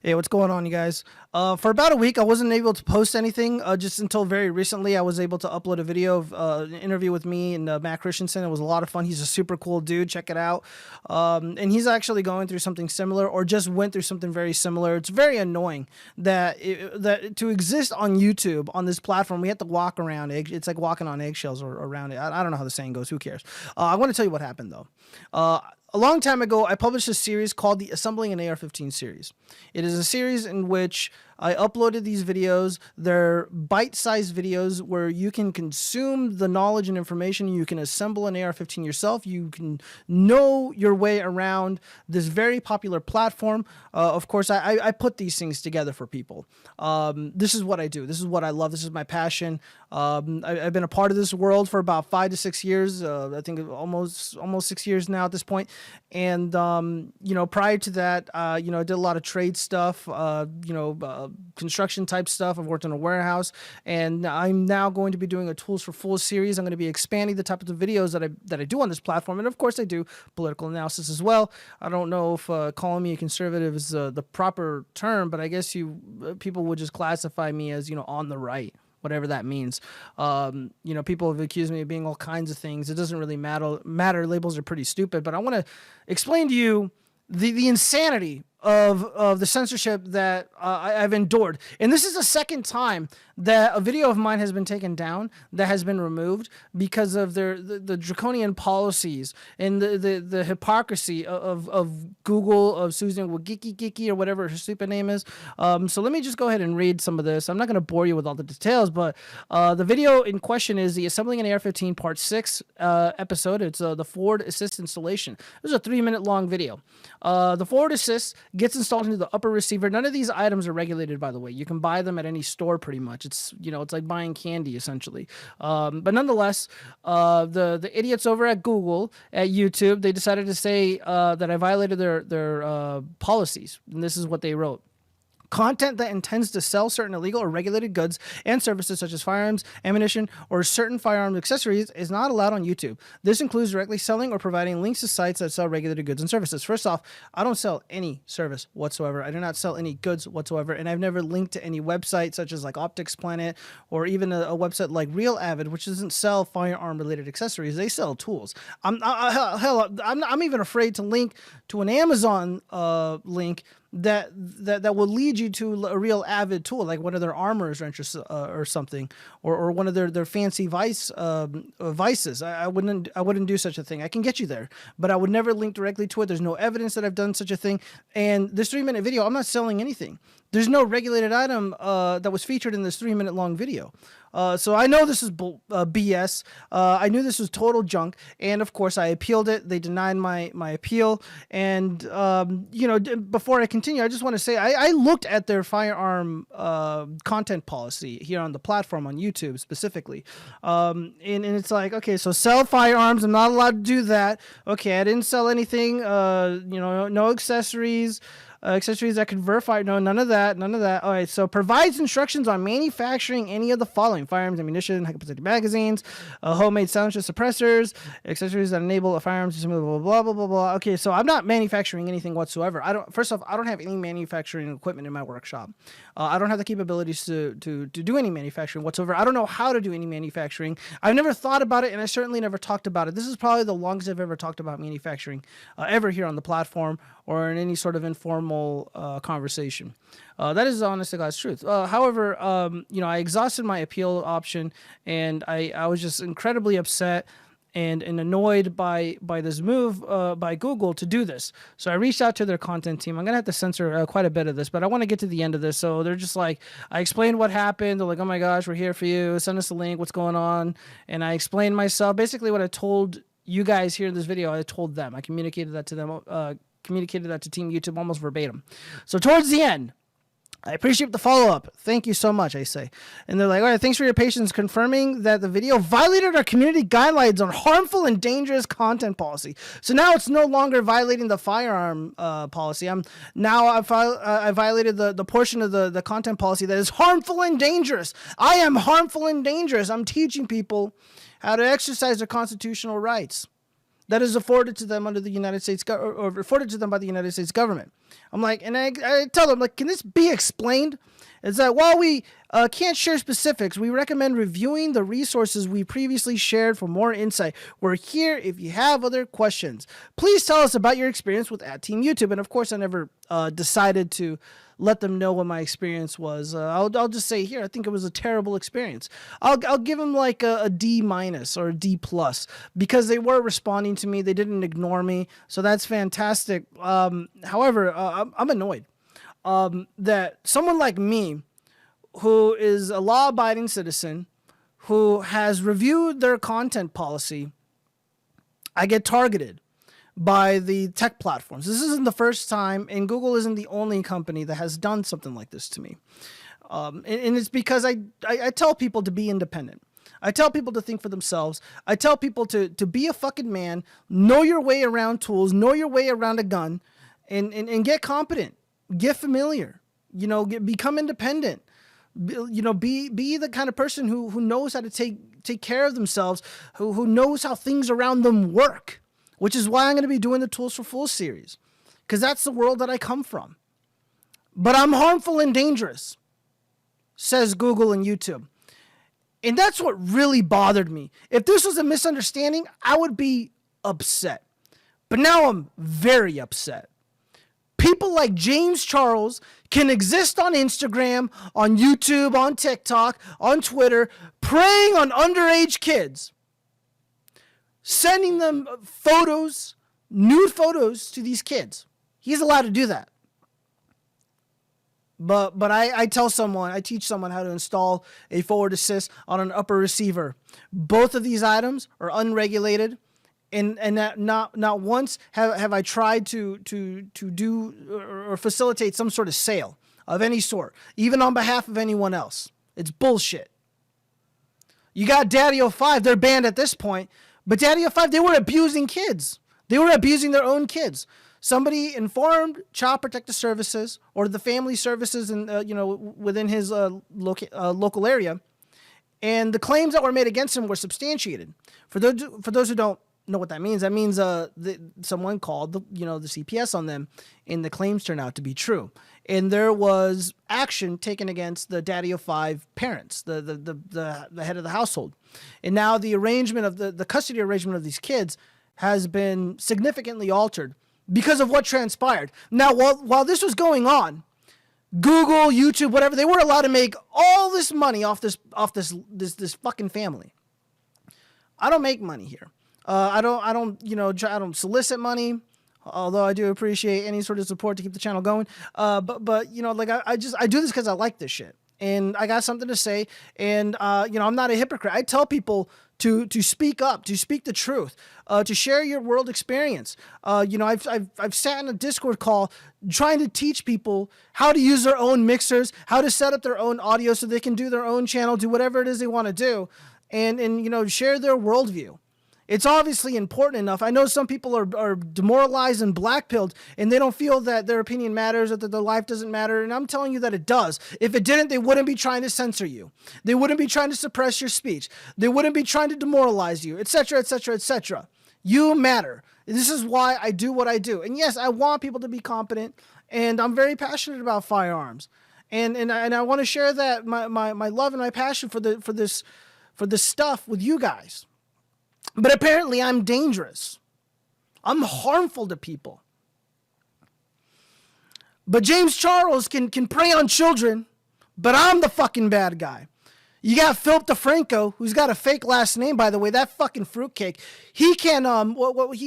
Hey, what's going on, you guys? For about a week, I wasn't able to post anything. Just until very recently, I was able to upload a video of an interview with me and Matt Christensen. It was a lot of fun. He's a super cool dude. Check it out. And he's actually going through something similar, or just went through something very similar. It's very annoying that that to exist on YouTube on this platform, we have to walk around. It's like walking on eggshells or around it. I don't know how the saying goes. Who cares? I want to tell you what happened though. A long time ago, I published a series called the Assembling an AR-15 series. It is a series in which I uploaded these videos. They're bite-sized videos where you can consume the knowledge and information. You can assemble an AR-15 yourself. You can know your way around this very popular platform. Of course, I put these things together for people. This is what I do. This is what I love. This is my passion. I've been a part of this world for about 5 to 6 years. I think almost 6 years now at this point. And prior to that, I did a lot of trade stuff. Construction type stuff. I've worked in a warehouse, and I'm now going to be doing a Tools for Fools series. I'm going to be expanding the type of videos that I do on this platform, and of course I do political analysis as well. I don't know if calling me a conservative is the proper term, but I guess people would just classify me as on the right, whatever that means. People have accused me of being all kinds of things. It doesn't really matter. Labels are pretty stupid, but I want to explain to you the insanity of the censorship that I've endured. And this is the second time that a video of mine has been taken down, that has been removed because of the draconian policies and the hypocrisy of Google, of Susan Wojcicki or whatever her stupid name is. So let me just go ahead and read some of this. I'm not going to bore you with all the details, but the video in question is the Assembling an AR-15 Part 6 episode. It's the forward assist installation. This is a 3-minute long video. The forward assist gets installed into the upper receiver. None of these items are regulated, by the way. You can buy them at any store pretty much. It's like buying candy essentially. But nonetheless, the idiots over at Google, at YouTube, they decided to say that I violated their policies. And this is what they wrote. Content that intends to sell certain illegal or regulated goods and services such as firearms, ammunition, or certain firearm accessories is not allowed on YouTube. This includes directly selling or providing links to sites that sell regulated goods and services. First off, I don't sell any service whatsoever. I do not sell any goods whatsoever, and I've never linked to any website such as like Optics Planet or even a website like Real Avid, which doesn't sell firearm-related accessories. They sell tools. I'm even afraid to link to an Amazon link that will lead you to a Real Avid tool, like one of their armors or something, or one of their fancy vices. I wouldn't do such a thing. I can get you there, but I would never link directly to it. There's no evidence that I've done such a thing. And this 3-minute video, I'm not selling anything. There's no regulated item that was featured in this 3-minute long video. So I know this is BS. I knew this was total junk. And of course I appealed it. They denied my appeal. And, before I continue, I just want to say, I looked at their firearm content policy here on the platform on YouTube specifically. And it's like, okay, so sell firearms. I'm not allowed to do that. Okay. I didn't sell anything, no accessories. Accessories that convert fire. No, none of that. All right. So provides instructions on manufacturing any of the following: firearms, ammunition, high-capacity magazines, homemade silencer suppressors, accessories that enable a firearm to blah, blah, blah, blah, blah, blah. Okay. So I'm not manufacturing anything whatsoever. First off, I don't have any manufacturing equipment in my workshop. I don't have the capabilities to do any manufacturing whatsoever. I don't know how to do any manufacturing. I've never thought about it, and I certainly never talked about it. This is probably the longest I've ever talked about manufacturing ever here on the platform or in any sort of informal conversation. That is the honest to God's truth. However, I exhausted my appeal option, and I was just incredibly upset and annoyed by this move by Google to do this. So I reached out to their content team. I'm going to have to censor quite a bit of this, but I want to get to the end of this. So they're just like, I explained what happened. They're like, oh my gosh, we're here for you. Send us a link. What's going on? And I explained myself. Basically what I told you guys here in this video, I told them. I communicated that to them, communicated that to Team YouTube almost verbatim. So towards the end, I appreciate the follow-up. Thank you so much, I say. And they're like, all right, thanks for your patience confirming that the video violated our community guidelines on harmful and dangerous content policy. So now it's no longer violating the firearm policy. I violated the portion of the content policy that is harmful and dangerous. I am harmful and dangerous. I'm teaching people how to exercise their constitutional rights that is afforded to them under the United States or afforded to them by the United States government. I'm like, and I tell them, like, can this be explained? It's that while we can't share specifics, we recommend reviewing the resources we previously shared for more insight. We're here if you have other questions. Please tell us about your experience with @Team YouTube. And of course, I never decided to let them know what my experience was. I'll just say here, I think it was a terrible experience. I'll give them like a D- or a D+, because they were responding to me. They didn't ignore me. So that's fantastic. However, I'm annoyed that someone like me, who is a law-abiding citizen, who has reviewed their content policy, I get targeted by the tech platforms. This isn't the first time, and Google isn't the only company that has done something like this to me. And it's because I tell people to be independent. I tell people to think for themselves. I tell people to be a fucking man, know your way around tools, know your way around a gun, and get competent, get familiar, become independent. Be the kind of person who knows how to take care of themselves, who knows how things around them work, which is why I'm going to be doing the Tools for Fools series, because that's the world that I come from. But I'm harmful and dangerous, says Google and YouTube. And that's what really bothered me. If this was a misunderstanding, I would be upset. But now I'm very upset. People like James Charles can exist on Instagram, on YouTube, on TikTok, on Twitter, preying on underage kids, sending them photos, nude photos to these kids. He's allowed to do that. But I teach someone how to install a forward assist on an upper receiver. Both of these items are unregulated. And not once have I tried to do or facilitate some sort of sale of any sort, even on behalf of anyone else. It's bullshit. You got Daddy-O5, they're banned at this point, but Daddy-O5, they were abusing kids. They were abusing their own kids. Somebody informed Child Protective Services or the family services within his local area, and the claims that were made against him were substantiated. For those who don't know what that means someone called the CPS on them, and the claims turned out to be true, and there was action taken against the Daddy-O5 parents, the head of the household, and now the arrangement of the custody arrangement of these kids has been significantly altered because of what transpired. Now, while this was going on, Google, YouTube, whatever, they were allowed to make all this money off this fucking family. I don't make money here. I don't solicit money, although I do appreciate any sort of support to keep the channel going. I do this because I like this shit, and I got something to say, and I'm not a hypocrite. I tell people to speak up, to speak the truth, to share your world experience. I've sat in a Discord call trying to teach people how to use their own mixers, how to set up their own audio so they can do their own channel, do whatever it is they want to do, and share their worldview. It's obviously important enough. I know some people are demoralized and blackpilled, and they don't feel that their opinion matters or that their life doesn't matter. And I'm telling you that it does. If it didn't, they wouldn't be trying to censor you. They wouldn't be trying to suppress your speech. They wouldn't be trying to demoralize you, etc., etc., etc. You matter. This is why I do what I do. And yes, I want people to be competent, and I'm very passionate about firearms. And I want to share that my love and my passion for this stuff with you guys. But apparently I'm dangerous. I'm harmful to people. But James Charles can prey on children, but I'm the fucking bad guy. You got Philip DeFranco, who's got a fake last name, by the way. That fucking fruitcake. He can what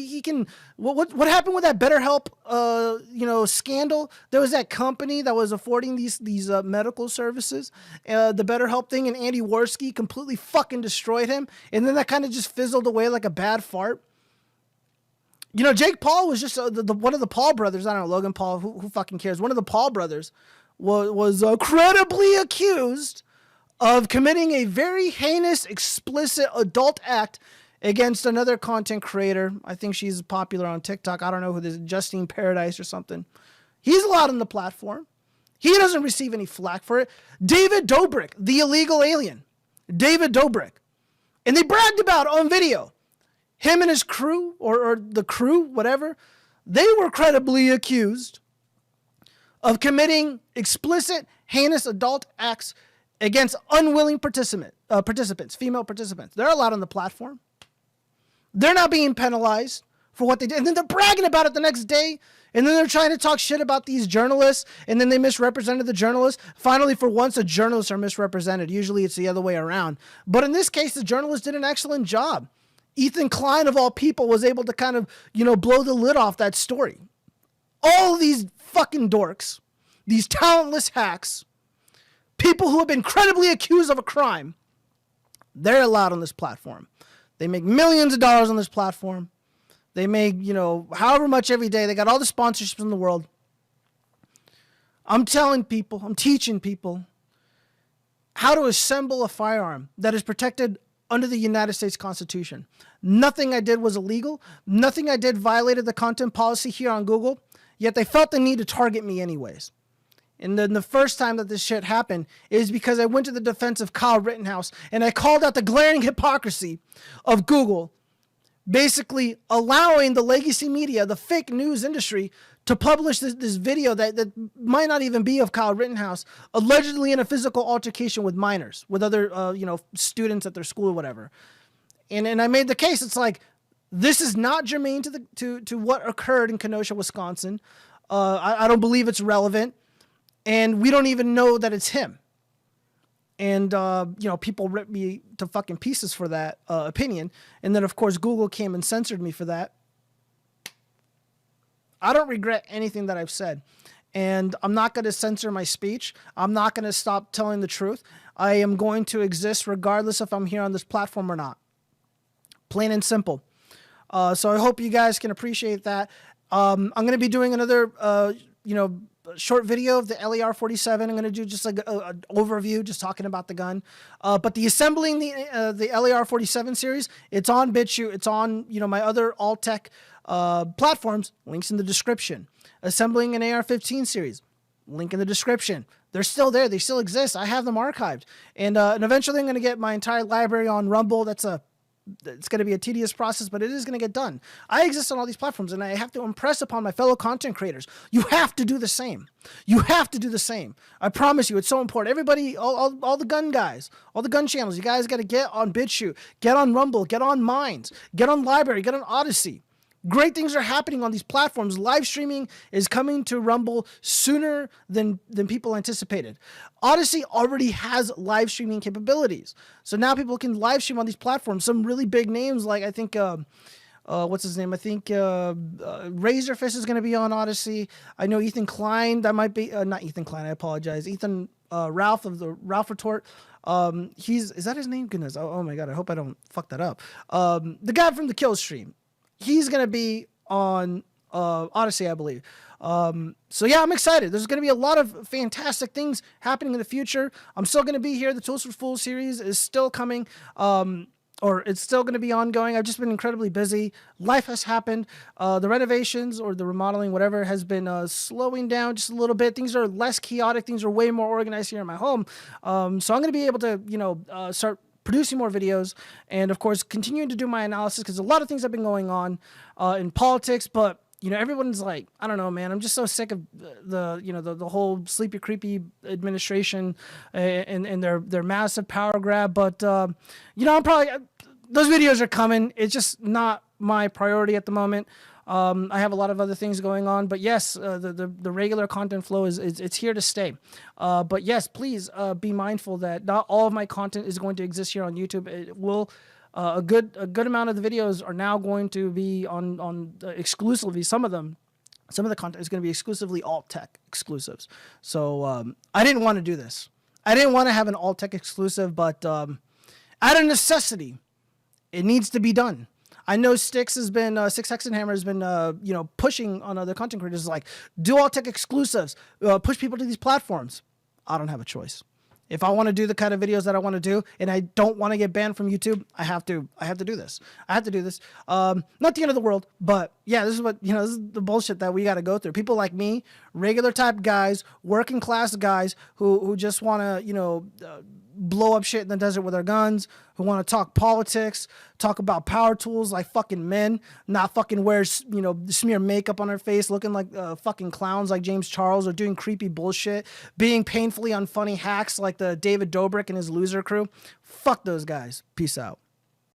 happened with that BetterHelp scandal? There was that company that was affording these medical services, the BetterHelp thing, and Andy Worski completely fucking destroyed him, and then that kind of just fizzled away like a bad fart. Jake Paul was just one of the Paul brothers. I don't know, Logan Paul. Who fucking cares? One of the Paul brothers was credibly accused of committing a very heinous, explicit adult act against another content creator. I think she's popular on TikTok. I don't know who this is, Justine Paradise or something. He's allowed on the platform. He doesn't receive any flack for it. David Dobrik, the illegal alien. David Dobrik. And they bragged about it on video. Him and his crew, or the crew, whatever, they were credibly accused of committing explicit, heinous adult acts against unwilling participants, female participants. They're allowed on the platform. They're not being penalized for what they did. And then they're bragging about it the next day. And then they're trying to talk shit about these journalists. And then they misrepresented the journalists. Finally, for once, the journalists are misrepresented. Usually it's the other way around. But in this case, the journalist did an excellent job. Ethan Klein, of all people, was able to kind of, blow the lid off that story. All these fucking dorks, these talentless hacks, people who have been credibly accused of a crime, they're allowed on this platform. They make millions of dollars on this platform. They make, however much every day. They got all the sponsorships in the world. I'm telling people, I'm teaching people how to assemble a firearm that is protected under the United States Constitution. Nothing I did was illegal. Nothing I did violated the content policy here on Google, yet they felt the need to target me anyways. And then the first time that this shit happened is because I went to the defense of Kyle Rittenhouse and I called out the glaring hypocrisy of Google basically allowing the legacy media, the fake news industry, to publish this video that might not even be of Kyle Rittenhouse, allegedly in a physical altercation with minors, with other students at their school or whatever. And I made the case. It's like, this is not germane to what occurred in Kenosha, Wisconsin. I don't believe it's relevant, and we don't even know that it's him. And, people ripped me to fucking pieces for that opinion. And then, of course, Google came and censored me for that. I don't regret anything that I've said. And I'm not going to censor my speech. I'm not going to stop telling the truth. I am going to exist regardless if I'm here on this platform or not. Plain and simple. So I hope you guys can appreciate that. I'm going to be doing another, short video of the LBRY. I'm going to do just like an overview, just talking about the gun. But the assembling the LBRY series, it's on Bitchute. It's on, my other alt-tech platforms. Links in the description. Assembling an AR-15 series. Link in the description. They're still there. They still exist. I have them archived. And eventually I'm going to get my entire library on Rumble. It's going to be a tedious process, but it is going to get done. I exist on all these platforms, and I have to impress upon my fellow content creators. You have to do the same. You have to do the same. I promise you, it's so important. Everybody, all the gun guys, all the gun channels, you guys got to get on BitChute, get on Rumble, get on Minds, get on LBRY, get on Odysee. Great things are happening on these platforms. Live streaming is coming to Rumble sooner than people anticipated. Odysee already has live streaming capabilities. So now people can live stream on these platforms. Some really big names like, I think, what's his name? I think Razorfist is going to be on Odysee. I know Ethan Klein, that might be, not Ethan Klein, I apologize. Ethan Ralph of the Ralph Retort. Is that his name? Goodness. Oh my God, I hope I don't fuck that up. The guy from the Kill Stream. He's going to be on Odysee, I believe. So yeah, I'm excited. There's going to be a lot of fantastic things happening in the future. I'm still going to be here. The Tools for Fools series is still coming, or it's still going to be ongoing. I've just been incredibly busy. Life has happened. The renovations or the remodeling, whatever, has been slowing down just a little bit. Things are less chaotic. Things are way more organized here in my home. So I'm going to be able to, start producing more videos, and of course continuing to do my analysis, because a lot of things have been going on in politics, but everyone's like, I don't know, man, I'm just so sick of the whole sleepy creepy administration and their massive power grab. But I'm probably, those videos are coming. It's just not my priority at the moment. I have a lot of other things going on, but yes, the regular content flow it's here to stay. But yes, please be mindful that not all of my content is going to exist here on YouTube. It will a good amount of the videos are now going to be on exclusively. Some of the content is going to be exclusively alt tech exclusives. So I didn't want to do this. I didn't want to have an alt tech exclusive, but out of necessity, it needs to be done. I know Six Hexenhammer has been, pushing on other content creators, like, do all tech exclusives, push people to these platforms. I don't have a choice. If I want to do the kind of videos that I want to do, and I don't want to get banned from YouTube, I have to do this. I have to do this. Not the end of the world, but yeah, this is what, this is the bullshit that we got to go through. People like me, regular type guys, working class guys who just want to, blow up shit in the desert with our guns, who want to talk politics, talk about power tools like fucking men, not fucking wear, smear makeup on their face, looking like fucking clowns like James Charles, or doing creepy bullshit, being painfully unfunny hacks like the David Dobrik and his loser crew. Fuck those guys. Peace out.